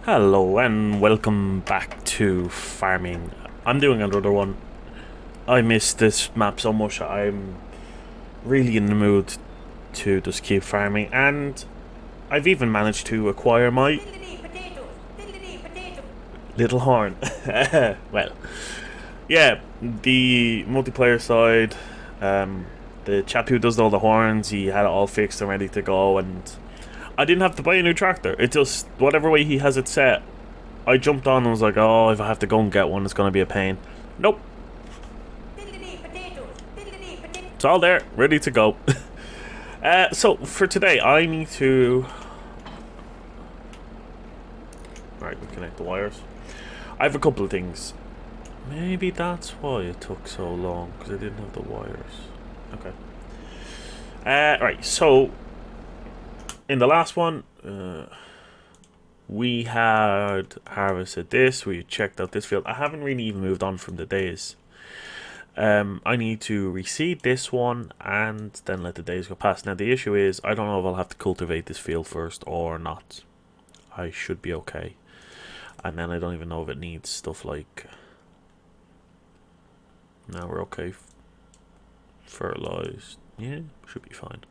Hello and welcome back to farming. I'm doing another one. I miss this map so much. I'm really in the mood to just keep farming, and I've even managed to acquire my little horn. Well, yeah, the multiplayer side, the chap who does all the horns, he had it all fixed and ready to go, and I didn't have to buy a new tractor. It just, whatever way he has it set, I jumped on and was like, oh, if I have to go and get one, it's going to be a pain. Nope. It's all there, ready to go. So, for today, I need to... Right, we connect the wires. I have a couple of things. Maybe that's why it took so long, because I didn't have the wires. Okay. Right, so... In the last one... we had harvested this, we checked out this field. I haven't really even moved on from the days. I need to reseed this one and then let the days go past. Now the issue is, I don't know if I'll have to cultivate this field first or not. I should be okay. And then I don't even know if it needs stuff like... Now we're okay. Fertilized. Yeah, should be fine.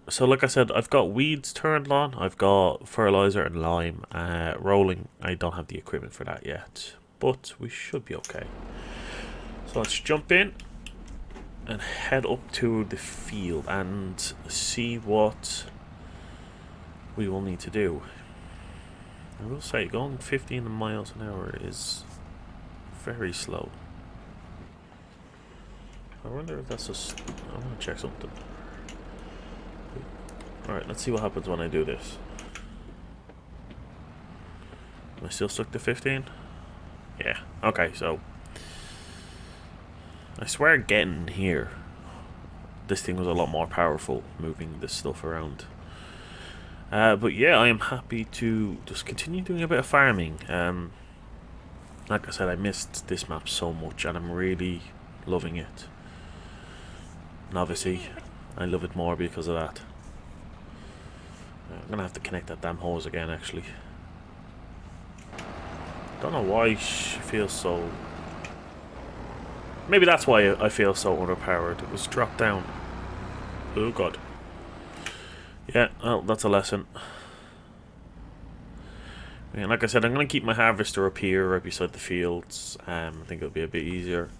So like I said, I've got weeds turned on, I've got fertilizer and lime. Rolling, I don't have the equipment for that yet, but we should be okay. So let's jump in and head up to the field and see what we will need to do. I will say, going 15 miles an hour is very slow. I wonder if that's just... I want to check something. Alright, let's see what happens when I do this. Am I still stuck to 15? Yeah, okay, so... I swear getting here, this thing was a lot more powerful, moving this stuff around. But yeah, I am happy to just continue doing a bit of farming. Like I said, I missed this map so much, and I'm really loving it. And obviously, I love it more because of that. I'm gonna have to connect that damn hose again, actually. Don't know why she feels so... Maybe that's why I feel so underpowered. It was dropped down. Oh god. Yeah, well, that's a lesson. And like I said, I'm gonna keep my harvester up here, right beside the fields. I think it'll be a bit easier.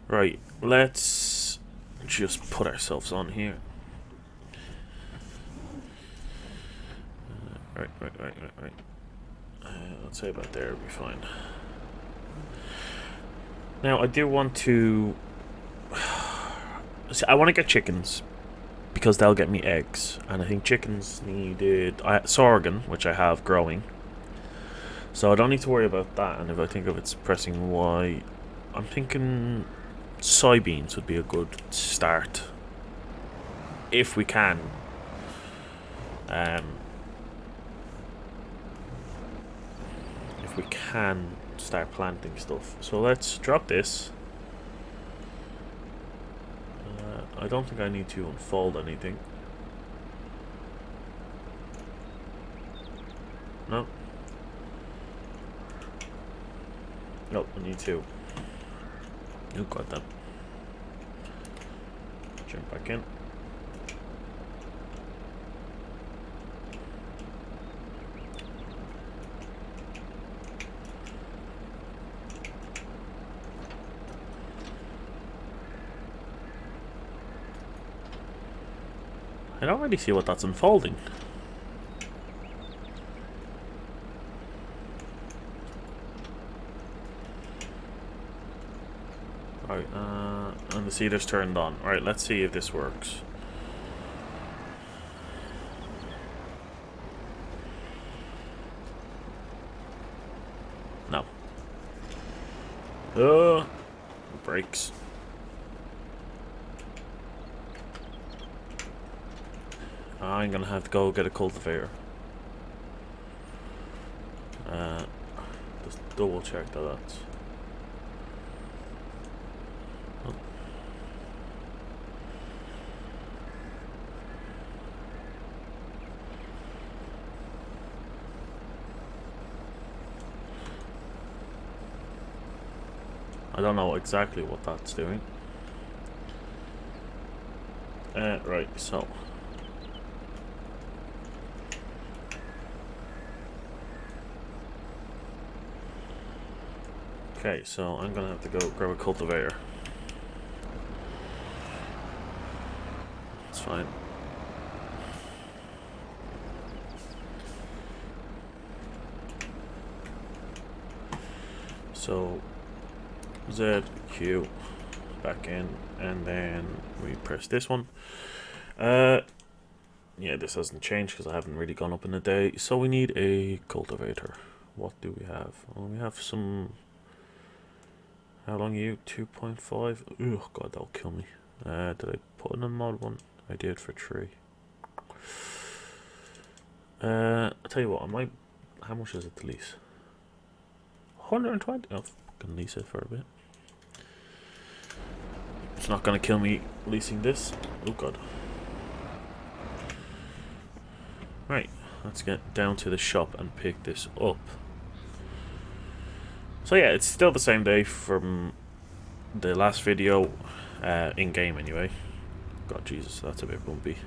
Right, let's just put ourselves on here. Right. Let's say about there, it'll be fine. Now, I do want to... See, I want to get chickens, because they'll get me eggs. And I think chickens needed... sorghum, which I have growing. So I don't need to worry about that. And if I think of it's pressing Y, I'm thinking soybeans would be a good start. If we can. We can start planting stuff. So let's drop this. I don't think I need to unfold anything. No. Nope, I need to. You got that. Jump back in. I don't really see what that's unfolding. Right, and the seeder's turned on. Right, let's see if this works. No. Brakes. I'm gonna have to go get a cultivator. Just double check that that's... Oh. I don't know exactly what that's doing. Right, so. Okay, so I'm gonna have to go grab a cultivator. It's fine. So Z, Q, back in, and then we press this one. Yeah, this hasn't changed because I haven't really gone up in a day. So we need a cultivator. What do we have? Well, we have some. How long are you? 2.5. Oh god, that'll kill me. Did I put in a mod one? I did for 3. I'll tell you what, I might. How much is it to lease? 120. Oh, I can lease it for a bit. It's not gonna kill me leasing this. Oh god. Right, let's get down to the shop and pick this up. So yeah, it's still the same day from the last video, in game anyway. God Jesus, that's a bit bumpy.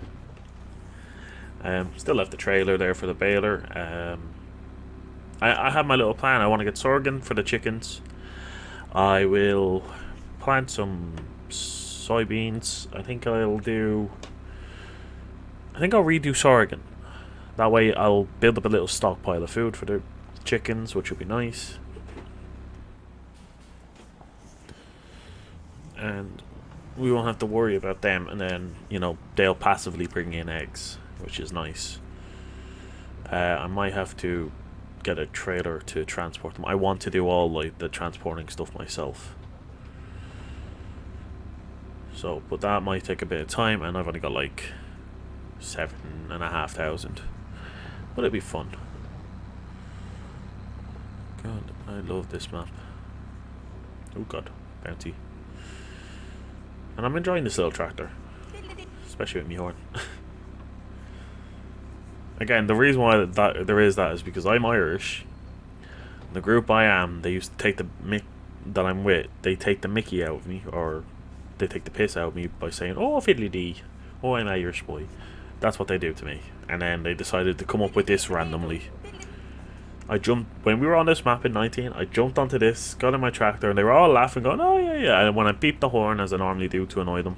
Still left the trailer there for the baler. I have my little plan. I want to get sorghum for the chickens. I will plant some soybeans. I think I'll redo sorghum. That way I'll build up a little stockpile of food for the chickens, which would be nice. And we won't have to worry about them, and then, you know, they'll passively bring in eggs, which is nice. I might have to get a trailer to transport them. I want to do all like the transporting stuff myself. So, but that might take a bit of time, and I've only got like 7,500. But it'd be fun. God, I love this map. Oh god, bounty. And I'm enjoying this little tractor, especially with me horn. Again, the reason why there is that is because I'm Irish. The group I am, they used to take the that I'm with. They take the Mickey out of me, or they take the piss out of me by saying, "Oh, fiddly dee, oh, I'm Irish boy." That's what they do to me. And then they decided to come up with this randomly. I jumped when we were on this map in 19. I jumped onto this, got in my tractor, and they were all laughing, going, "Oh yeah, yeah!" And when I beeped the horn, as I normally do to annoy them,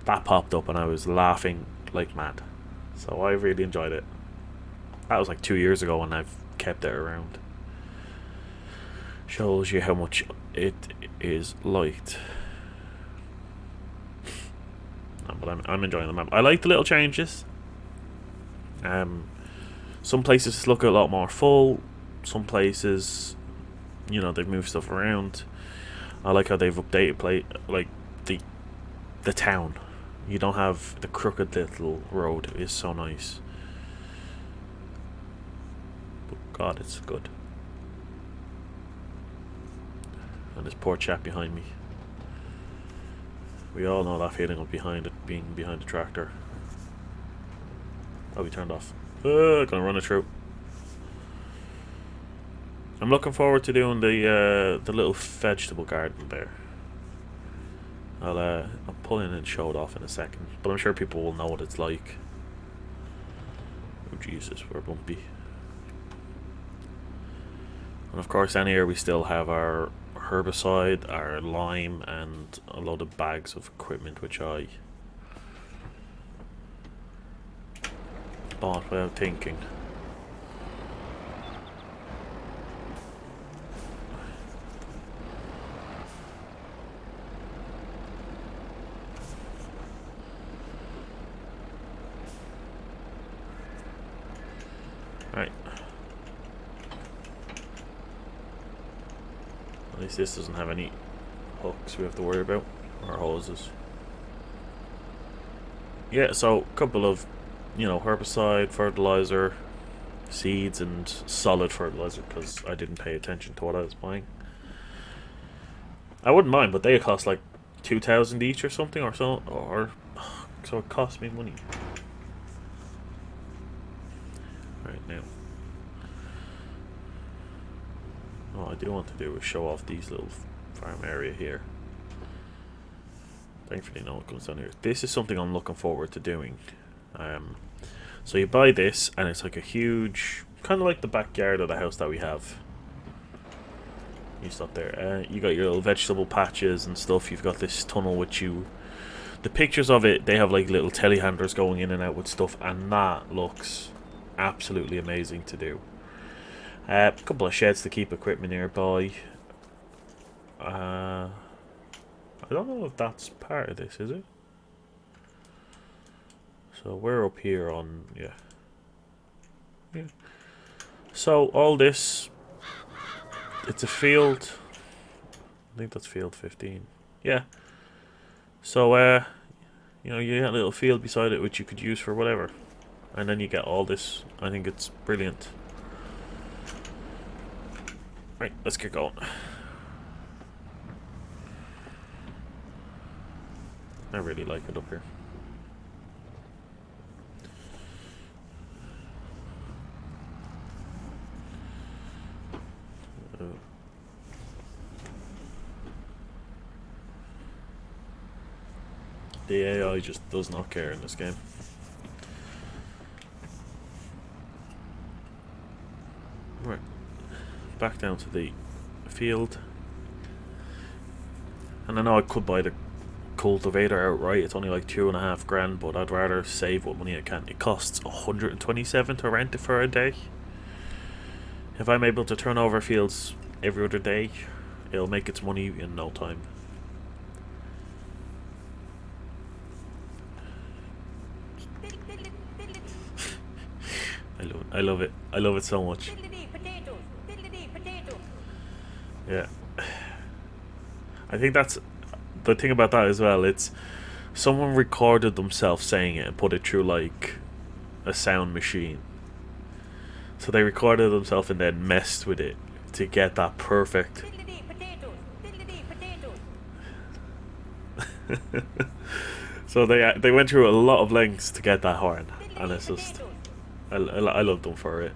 that popped up, and I was laughing like mad. So I really enjoyed it. That was like 2 years ago, and I've kept it around. Shows you how much it is liked. No, but I'm enjoying the map. I like the little changes. Some places look a lot more full. Some places, you know, they've moved stuff around. I like how they've updated like the town. You don't have the crooked little road. It's so nice. But God, it's good. And this poor chap behind me. We all know that feeling of being behind the tractor. Oh, we turned off. Gonna run it through. I'm looking forward to doing the little vegetable garden there. I'll pull in and show it off in a second, but I'm sure people will know what it's like. Oh Jesus, we're bumpy. And of course, in here we still have our herbicide, our lime, and a load of bags of equipment which I bought without thinking. Right. At least this doesn't have any hooks we have to worry about, or hoses. Yeah, so a couple of, you know, herbicide, fertilizer, seeds, and solid fertilizer, because I didn't pay attention to what I was buying. I wouldn't mind, but they cost like 2,000 each or something, or so it cost me money. Right now, what I do want to do is show off these little farm area here. Thankfully no one comes down here. This is something I'm looking forward to doing. So you buy this and it's like a huge, kind of like the backyard of the house that we have. You stop there. You got your little vegetable patches and stuff. You've got this tunnel which you... The pictures of it, they have like little telehandlers going in and out with stuff, and that looks absolutely amazing to do. A couple of sheds to keep equipment nearby. I don't know if that's part of this, is it? So we're up here on... Yeah. So all this... It's a field. I think that's field 15. Yeah. So, you know, you got a little field beside it which you could use for whatever. And then you get all this. I think it's brilliant. Right, let's get going. I really like it up here. The AI just does not care in this game. Right, back down to the field. And I know I could buy the cultivator outright. It's only like $2.5 grand, but I'd rather save what money I can. It costs 127 to rent it for a day. If I'm able to turn over fields every other day, it'll make its money in no time. I love it. I love it so much. Yeah. I think that's the thing about that as well. It's someone recorded themselves saying it and put it through like a sound machine. So they recorded themselves and then messed with it to get that perfect. So they went through a lot of lengths to get that horn, and it's just I love them for it.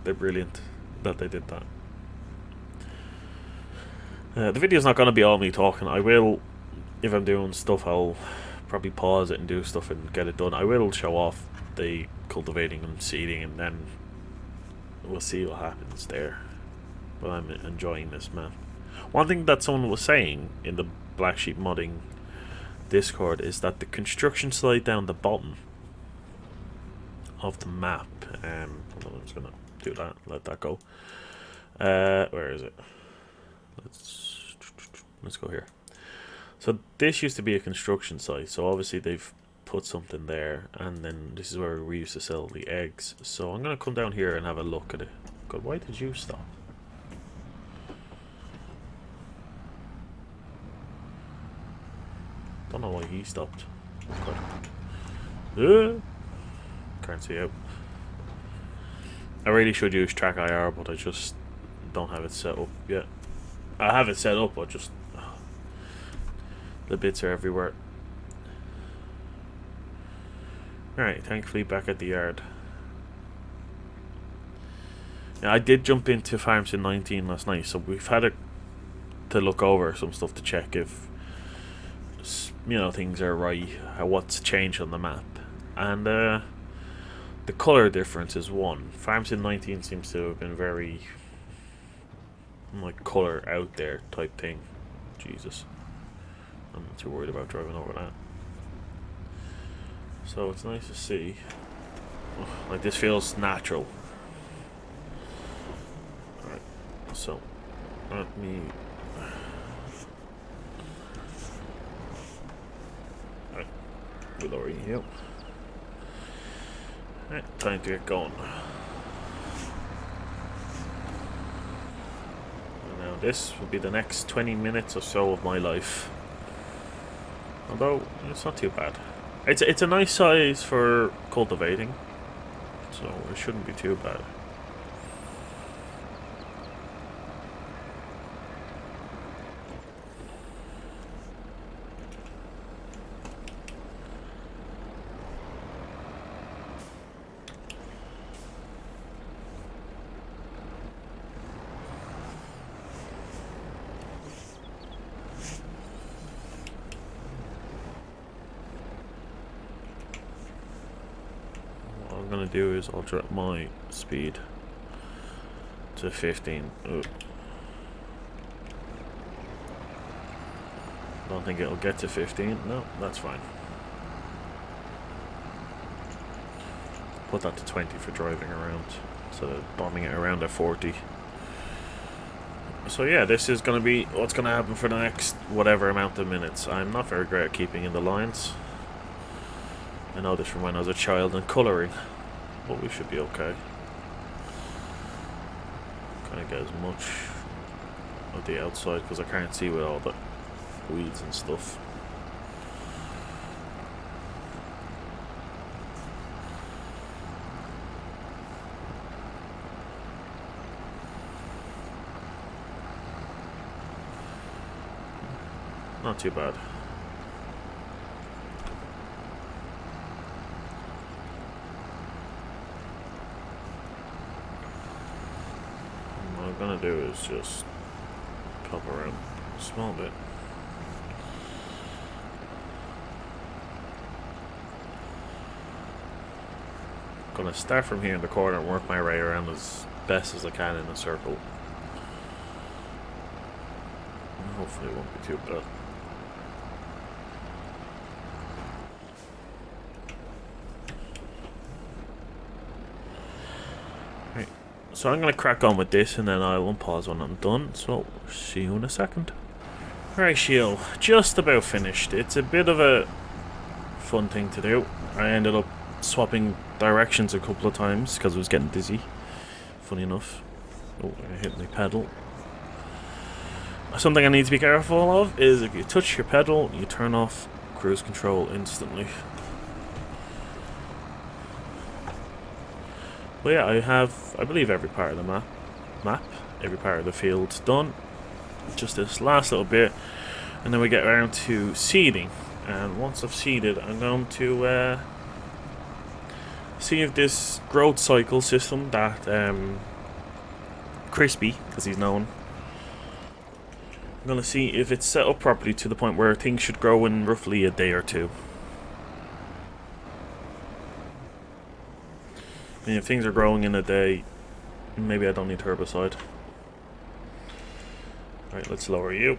They're brilliant that they did that. The video's not going to be all me talking. I will, if I'm doing stuff, I'll probably pause it and do stuff and get it done. I will show off the cultivating and seeding, and then we'll see what happens there. But I'm enjoying this, man. One thing that someone was saying in the Black Sheep Modding Discord is that the construction slide down the bottom of the map, hold on, I'm just gonna do that, let that go. Where is it? Let's go here. So this used to be a construction site, so obviously they've put something there, and then this is where we used to sell the eggs. So I'm gonna come down here and have a look at it. God, why did you stop? Don't know why he stopped. Can't see out. I really should use track IR, but I just don't have it set up yet. I have it set up, but just the bits are everywhere. Alright, thankfully back at the yard. Yeah, I did jump into FarmSim 19 last night, so we've had to look over some stuff to check if, you know, things are right, what's changed on the map. And the colour difference is one. FarmSim 19 seems to have been very like colour out there type thing. Jesus, I'm not too worried about driving over that. So it's nice to see. Like, this feels natural. Alright, so let me... Alright, we'll lower you here. Alright, time to get going. And now this will be the next 20 minutes or so of my life. Although, it's not too bad. It's a nice size for cultivating, so it shouldn't be too bad. I'm gonna do is I'll drop my speed to 15. Ooh. Don't think it'll get to 15. No, that's fine. Put that to 20 for driving around instead of bombing it around at 40. So yeah, this is going to be what's going to happen for the next whatever amount of minutes. I'm not very great at keeping in the lines. I know this from when I was a child and colouring, but we should be okay. Kind of get as much of the outside because I can't see with all the weeds and stuff. Not too bad. What I'm gonna do is just pop around a small bit. I'm gonna start from here in the corner and work my way around as best as I can in a circle. And hopefully it won't be too bad. So I'm going to crack on with this and then I'll unpause when I'm done. So, see you in a second. Right, Shield. Just about finished. It's a bit of a fun thing to do. I ended up swapping directions a couple of times because I was getting dizzy. Funny enough. Oh, I hit my pedal. Something I need to be careful of is if you touch your pedal, you turn off cruise control instantly. But yeah, I have, I believe, every part of the map, every part of the field done. Just this last little bit, and then we get around to seeding. And once I've seeded, I'm going to see if this growth cycle system that Crispy, because he's known, I'm going to see if it's set up properly to the point where things should grow in roughly a day or two. I mean, if things are growing in a day, maybe I don't need herbicide. Alright, let's lower you.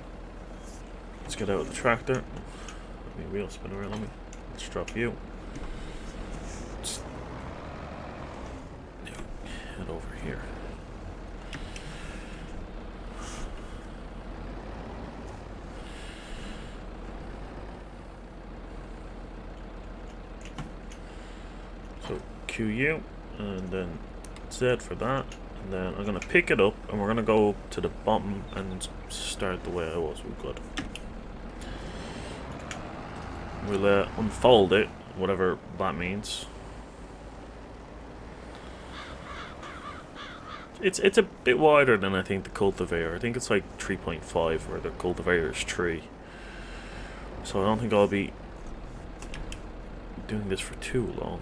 Let's get out of the tractor. Let me wheel spin around on me. Let's drop you. Let's head over here. So, QU. And then Z for that, and then I'm going to pick it up and we're going to go to the bottom and start the way I was. We're good. We'll unfold it, whatever that means. It's a bit wider than I think the cultivator. I think it's like 3.5 where the cultivator is 3. So I don't think I'll be doing this for too long.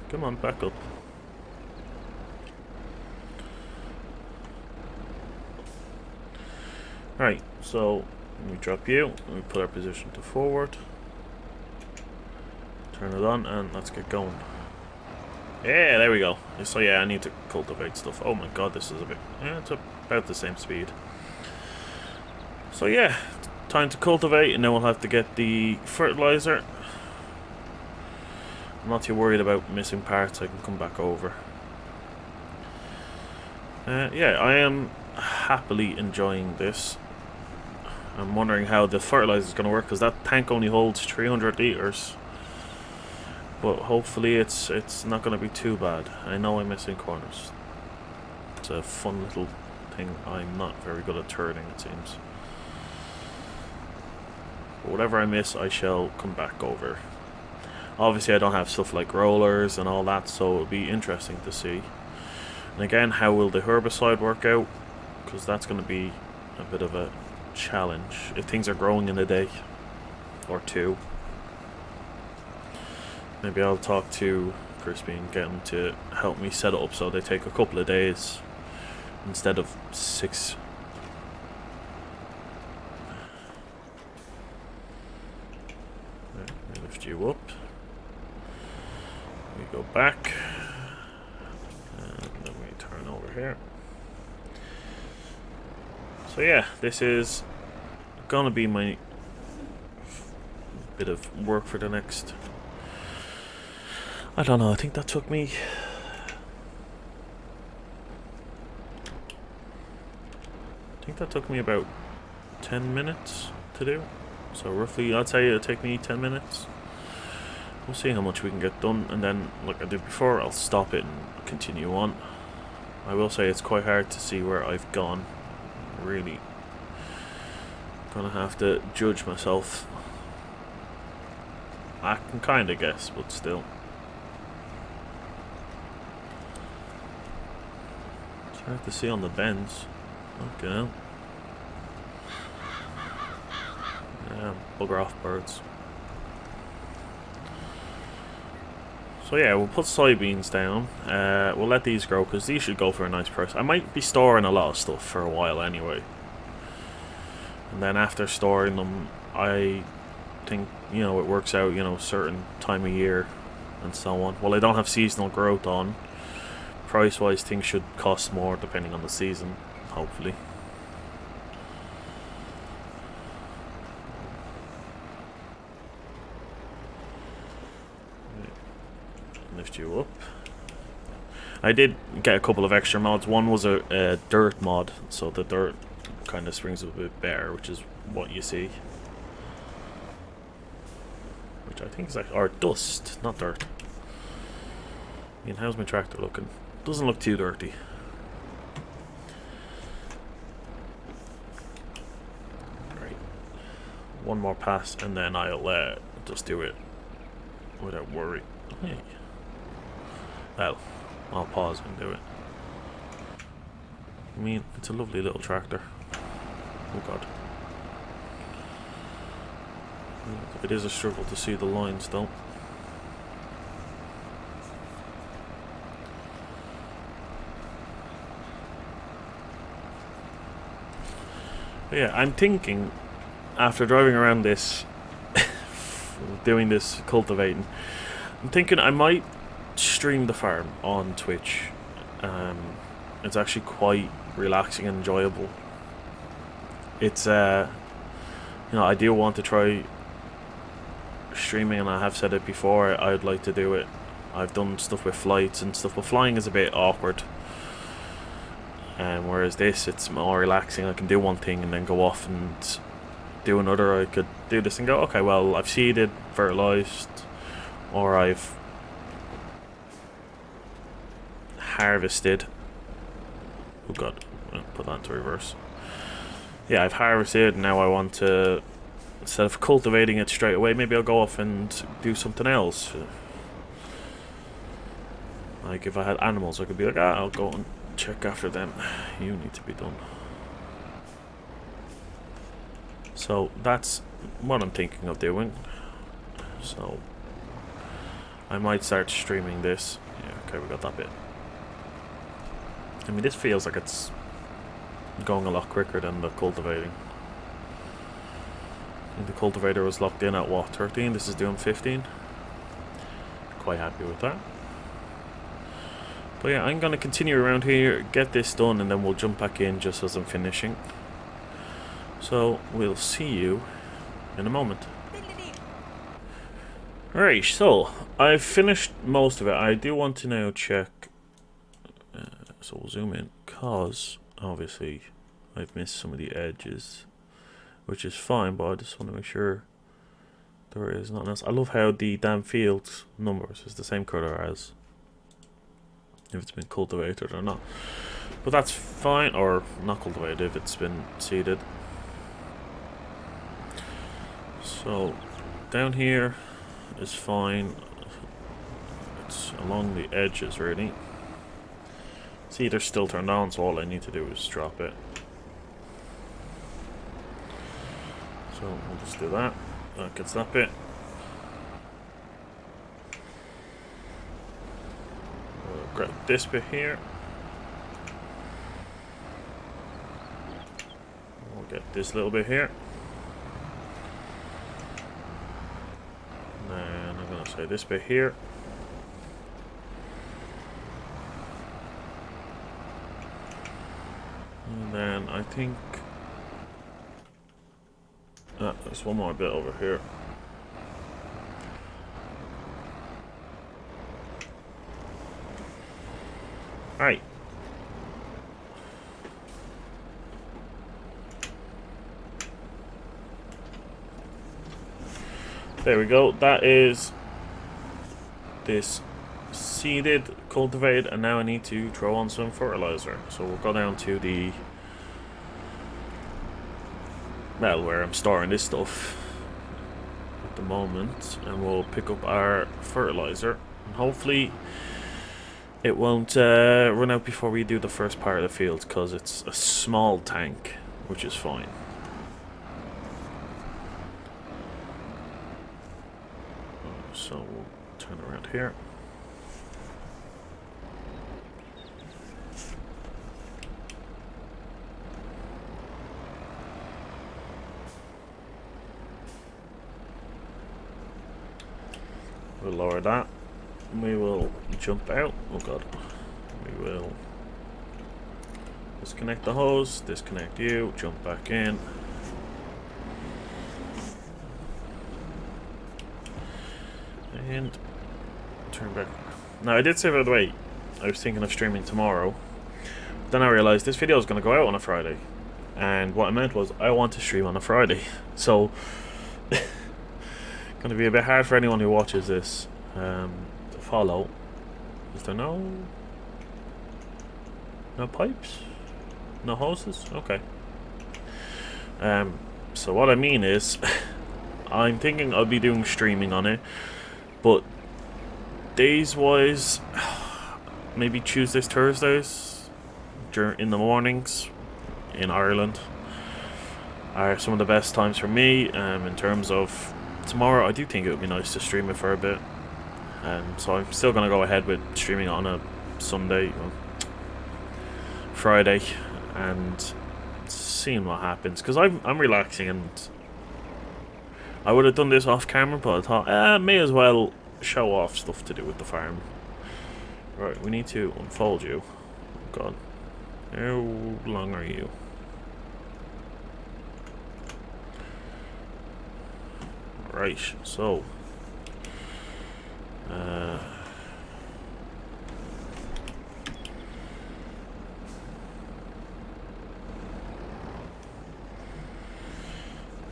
Come on, back up. Right, so we drop you, and we put our position to forward, turn it on, and let's get going. Yeah, there we go. So yeah, I need to cultivate stuff. Oh my god, this is a bit, yeah, it's about the same speed. So yeah, time to cultivate, and then we'll have to get the fertilizer. I'm not too worried about missing parts, I can come back over. Yeah, I am happily enjoying this. I'm wondering how the fertilizer is going to work because that tank only holds 300 liters. But hopefully it's not going to be too bad. I know I'm missing corners. It's a fun little thing. I'm not very good at turning, it seems. But whatever I miss, I shall come back over. Obviously, I don't have stuff like rollers and all that, so it'll be interesting to see. And again, how will the herbicide work out? Because that's going to be a bit of a challenge if things are growing in a day or two. Maybe I'll talk to Crispy and get him to help me set it up so they take a couple of days instead of 6. Right, we lift you up. We go back. here. So yeah, this is gonna be my bit of work for the next, I don't know, I think that took me about 10 minutes to do. So roughly, I'd say it'll take me 10 minutes. We'll see how much we can get done, and then, like I did before, I'll stop it and continue on. I will say it's quite hard to see where I've gone. Really gonna have to judge myself. I can kind of guess, but still. It's hard to see on the bends. Okay. Yeah, bugger off, birds. So yeah, we'll put soybeans down. We'll let these grow because these should go for a nice price. I might be storing a lot of stuff for a while anyway. And then after storing them, I think, you know, it works out, you know, certain time of year and so on. Well, I don't have seasonal growth on. Price-wise, things should cost more depending on the season, hopefully. Lift you up. I did get a couple of extra mods. One was a dirt mod, so the dirt kind of springs up a bit better, which is what you see. Which I think is like, or dust, not dirt. I mean, how's my tractor looking? Doesn't look too dirty. Right. One more pass, and then I'll just do it without worry. Hey. Well, I'll pause and do it. I mean, it's a lovely little tractor. Oh god. It is a struggle to see the lines though. But yeah, I'm thinking, after driving around this, doing this cultivating, I'm thinking I might stream the farm on Twitch. It's actually quite relaxing and enjoyable. It's you know, I do want to try streaming, and I have said it before, I'd like to do it. I've done stuff with flights and stuff, but flying is a bit awkward. Whereas this, it's more relaxing. I can do one thing and then go off and do another. I could do this and go, okay, well, I've seeded, fertilized, or I've harvested. Oh god, I'll put that into reverse. Yeah, I've harvested, and now I want to, instead of cultivating it straight away, maybe I'll go off and do something else. Like if I had animals, I could be like, I'll go and check after them. You need to be done. So that's what I'm thinking of doing. So I might start streaming this. Yeah, okay, we got that bit. I mean, this feels like it's going a lot quicker than the cultivating. I think the cultivator was locked in at what, 13? This is doing 15. Quite happy with that. But yeah, I'm going to continue around here, get this done, and then we'll jump back in just as I'm finishing. So we'll see you in a moment. Alright, so I've finished most of it. I do want to now check. So we'll zoom in, cause obviously I've missed some of the edges, which is fine, but I just want to make sure there is nothing else. I love how the damn field numbers is the same color as if it's been cultivated or not. But that's fine, or not cultivated if it's been seeded. So down here is fine. It's along the edges really. See, they're still turned on, so all I need to do is drop it. So we'll just do that. That gets that bit. We'll grab this bit here. We'll get this little bit here. And then I'm going to say this bit here. And then I think there's one more bit over here. Alright. There we go. That is this seeded, cultivated, and now I need to throw on some fertilizer. So we'll go down to the, well, where I'm storing this stuff at the moment, and we'll pick up our fertilizer, and hopefully it won't run out before we do the first part of the field, because it's a small tank, which is fine. So we'll turn around here. We'll lower that. We will jump out. Oh god. We will disconnect the hose, disconnect you, jump back in. And turn back. Now I did say, by the way, I was thinking of streaming tomorrow. Then I realized this video is going to go out on a Friday. And what I meant was I want to stream on a Friday. So going to be a bit hard for anyone who watches this to follow. Is there no pipes? No hoses? Okay. So what I mean is I'm thinking I'll be doing streaming on it, but days wise, maybe Tuesdays, Thursdays in the mornings in Ireland are some of the best times for me. In terms of tomorrow, I do think it would be nice to stream it for a bit, so I'm still going to go ahead with streaming on a Sunday, Friday, and seeing what happens, because I'm relaxing, and I would have done this off camera, but I thought I may as well show off stuff to do with the farm. Right, we need to unfold you. Oh god, how long are you? Right, so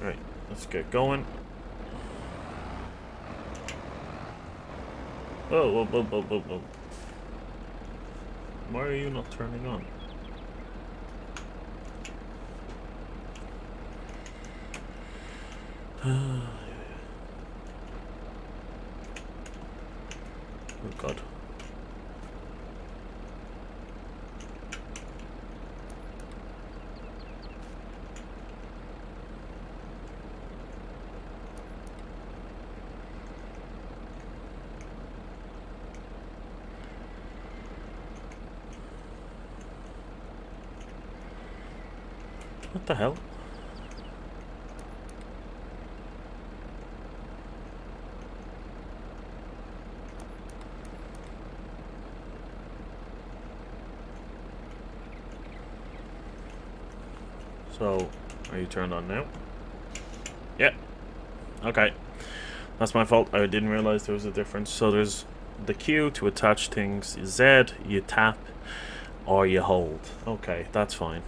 right, let's get going. Whoa, whoa, whoa, whoa, whoa, whoa. Why are you not turning on? Oh god. What the hell? So, are you turned on now? Yep. Okay. That's my fault. I didn't realize there was a difference. So there's the Q to attach things. Z, you tap, or you hold. Okay, that's fine.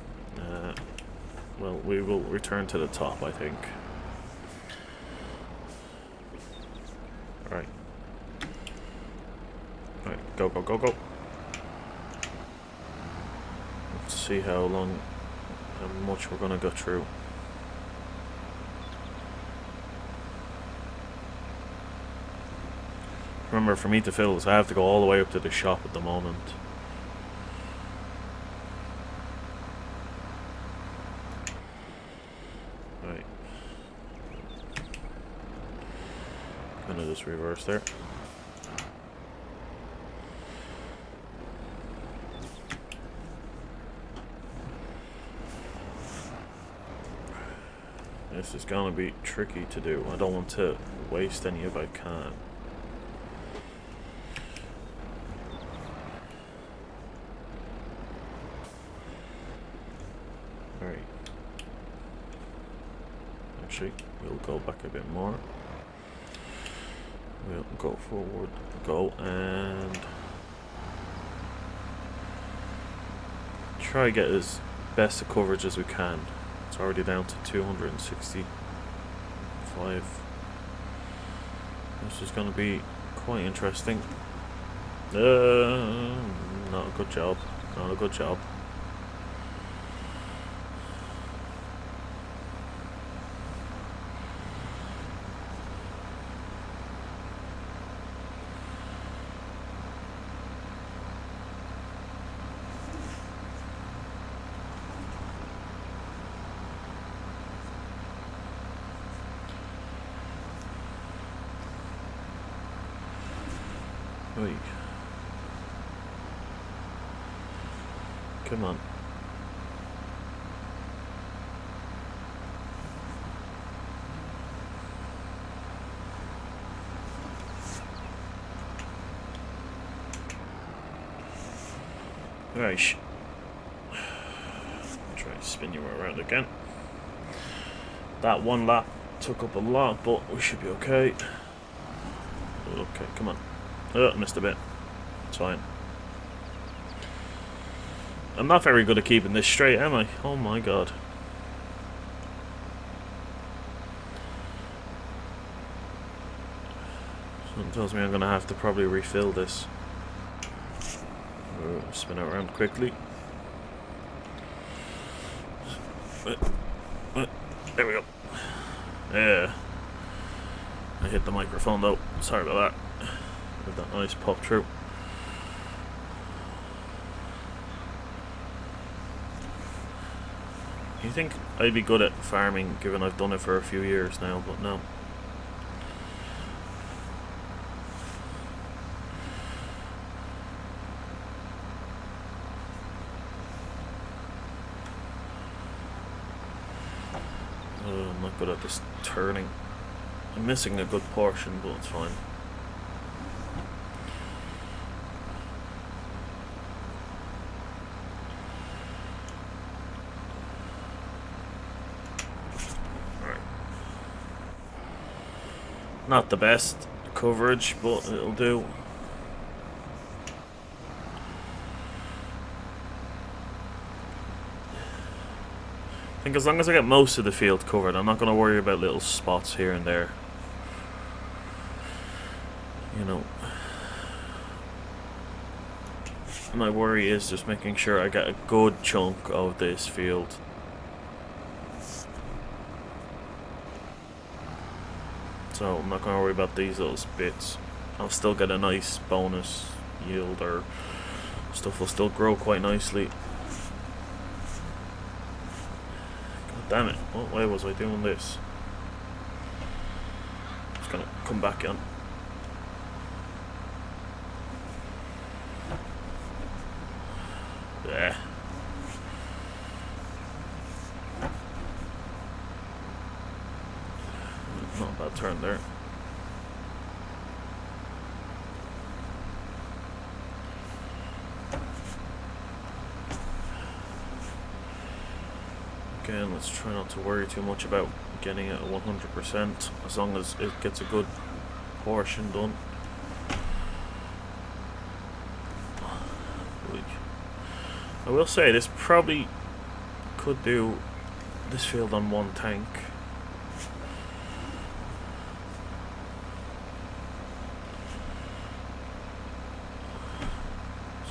Well, we will return to the top, I think. Alright. Alright, go, go, go, go. Let's see how much we're gonna go through. Remember, for me to fill this, I have to go all the way up to the shop at the moment. Right. Gonna just reverse there. This is gonna be tricky to do. I don't want to waste any if I can. Actually, we'll go back a bit more. We'll go forward, go, and try to get as best of coverage as we can. It's already down to 265. This is going to be quite interesting. Not a good job. Not a good job. Oy. Come on. Right. Try to spin you around again. That one lap took up a lot, but we should be okay. Okay, come on. Oh, missed a bit. It's fine. I'm not very good at keeping this straight, am I? Oh my god. Something tells me I'm going to have to probably refill this. Spin it around quickly. There we go. Yeah. I hit the microphone though. Sorry about that. With that nice pop through. You think I'd be good at farming given I've done it for a few years now, but no. I'm not good at this turning. I'm missing a good portion, but it's fine. Alright. Not the best coverage, but it'll do. I think as long as I get most of the field covered, I'm not going to worry about little spots here and there. You know, my worry is just making sure I get a good chunk of this field. So I'm not going to worry about these little bits. I'll still get a nice bonus yield, or stuff will still grow quite nicely. Damn it, what way was I doing this? Just gonna come back in. Yeah. Not a bad turn there. Again, let's try not to worry too much about getting it at 100%, as long as it gets a good portion done. I will say, this probably could do this field on one tank.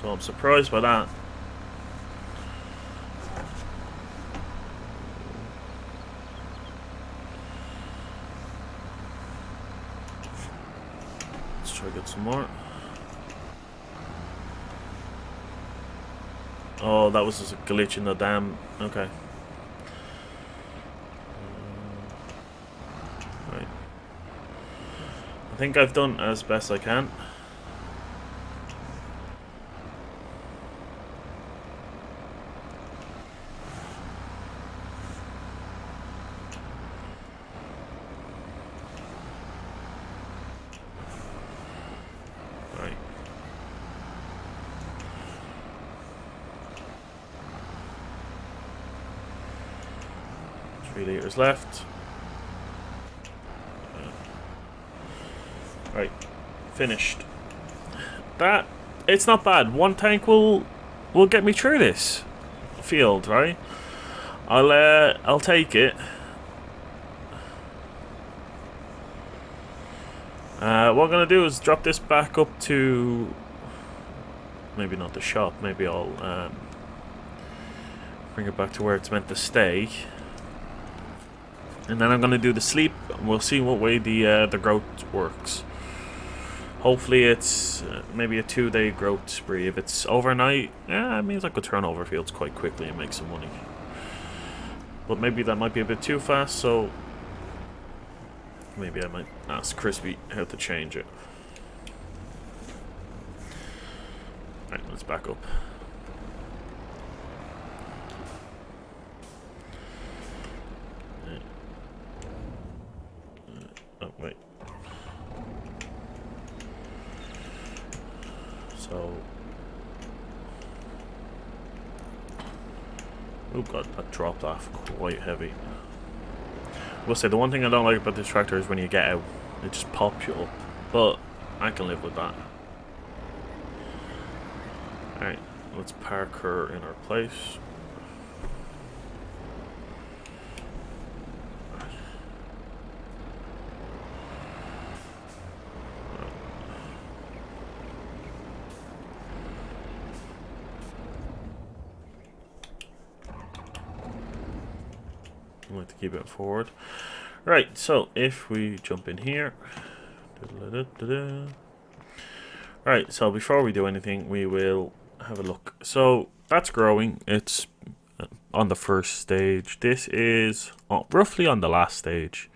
So I'm surprised by that. Try to get some more. Oh, that was just a glitch in the dam. Okay. Right. I think I've done as best I can. Right. 3 liters left. finished. It's not bad. One tank will get me through this field, right? I'll take it. What I'm gonna do is drop this back up to maybe not the shop. Maybe I'll bring it back to where it's meant to stay, and then I'm gonna do the sleep. And we'll see what way the growth works. Hopefully it's maybe a 2-day growth spree. If it's overnight, yeah, it means I could turn over fields quite quickly and make some money. But maybe that might be a bit too fast, so maybe I might ask Crispy how to change it. Alright, let's back up. Oh, wait. So... oh god, that dropped off quite heavy. I will say, the one thing I don't like about this tractor is when you get out, it just pops you up. But I can live with that. Alright, let's park her in her place. I like to keep it forward. Right, so if we jump in here. Right, so before we do anything, we will have a look. So that's growing. It's on the first stage. This is roughly on the last stage.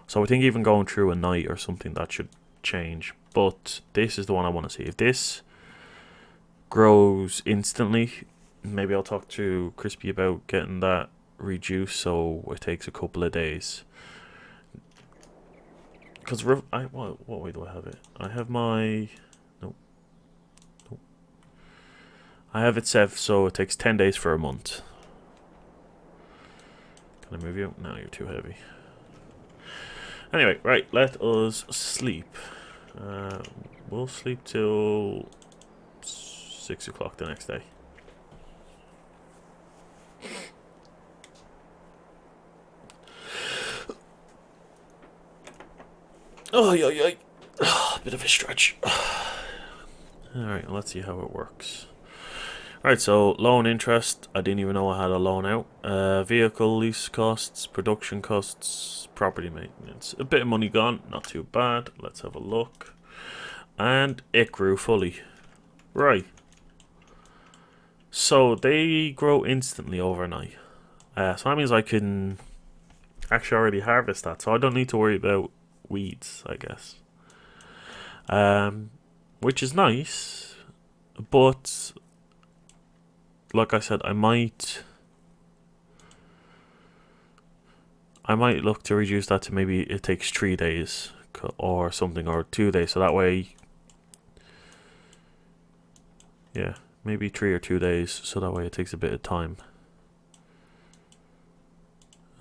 So I think even going through a night or something, that should change. But this is the one I want to see. If this grows instantly, maybe I'll talk to Crispy about getting that reduced so it takes a couple of days. Because what way do I have it? I have my... nope. I have it set so it takes 10 days for a month. Can I move you? No, you're too heavy. Anyway, right, let us sleep. We'll sleep till 6 o'clock the next day. Oh, yeah. Bit of a stretch. Alright, let's see how it works. Alright, so loan interest. I didn't even know I had a loan out. Vehicle lease costs, production costs, property maintenance. A bit of money gone, not too bad. Let's have a look. And it grew fully. Right. So they grow instantly overnight. So that means I can actually already harvest that. So I don't need to worry about weeds, I guess. Which is nice. But like I said, I might look to reduce that to maybe it takes 3 days or something, or 2 days, so that way, yeah, maybe 3 or 2 days, so that way it takes a bit of time.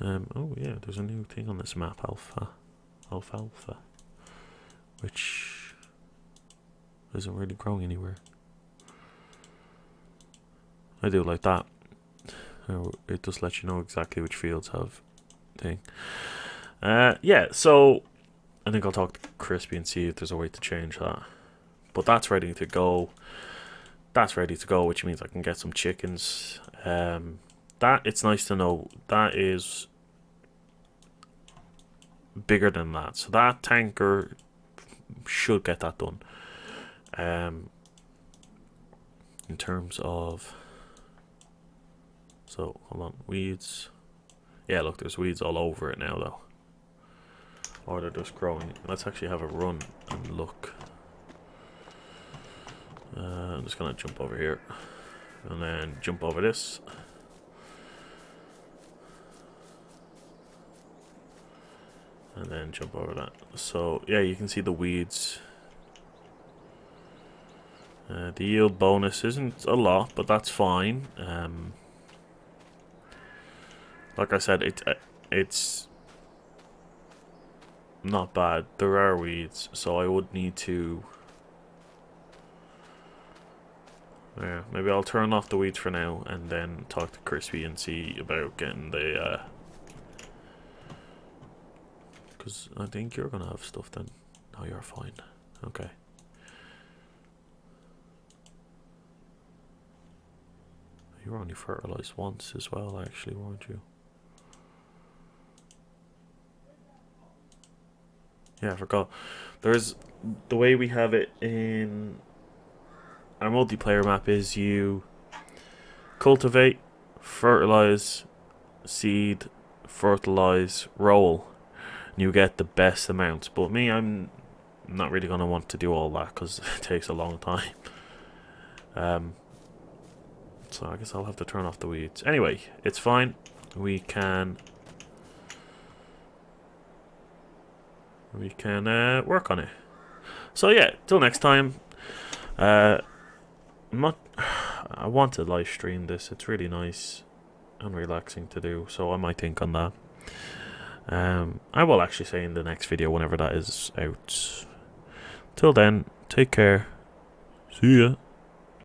Oh yeah, there's a new thing on this map, alfalfa, which isn't really growing anywhere. I do like that. It does let you know exactly which fields have thing. Yeah, so I think I'll talk to Crispy and see if there's a way to change that. But that's ready to go. That's ready to go, which means I can get some chickens. That, it's nice to know, that is bigger than that. So that tanker should get that done. In terms of... so, hold on, weeds. Yeah, look, there's weeds all over it now, though. Or they're just growing. Let's actually have a run and look. I'm just going to jump over here. And then jump over this. And then jump over that. So, yeah, you can see the weeds. The yield bonus isn't a lot, but that's fine. Like I said, it's not bad. There are weeds, so I would need to... Yeah, maybe I'll turn off the weeds for now and then talk to Crispy and see about getting the... Because I think you're going to have stuff then. No, you're fine. Okay. You were only fertilized once as well, actually, weren't you? Yeah, I forgot. There's the way we have it in our multiplayer map is you cultivate, fertilize, seed, fertilize, roll, and you get the best amounts. But me, I'm not really gonna want to do all that because it takes a long time. So I guess I'll have to turn off the weeds. Anyway, it's fine. We can work on it. So yeah, till next time. I want to live stream this. It's really nice and relaxing to do, so I might think on that. I will actually say in the next video whenever that is out. Till then, take care. See ya.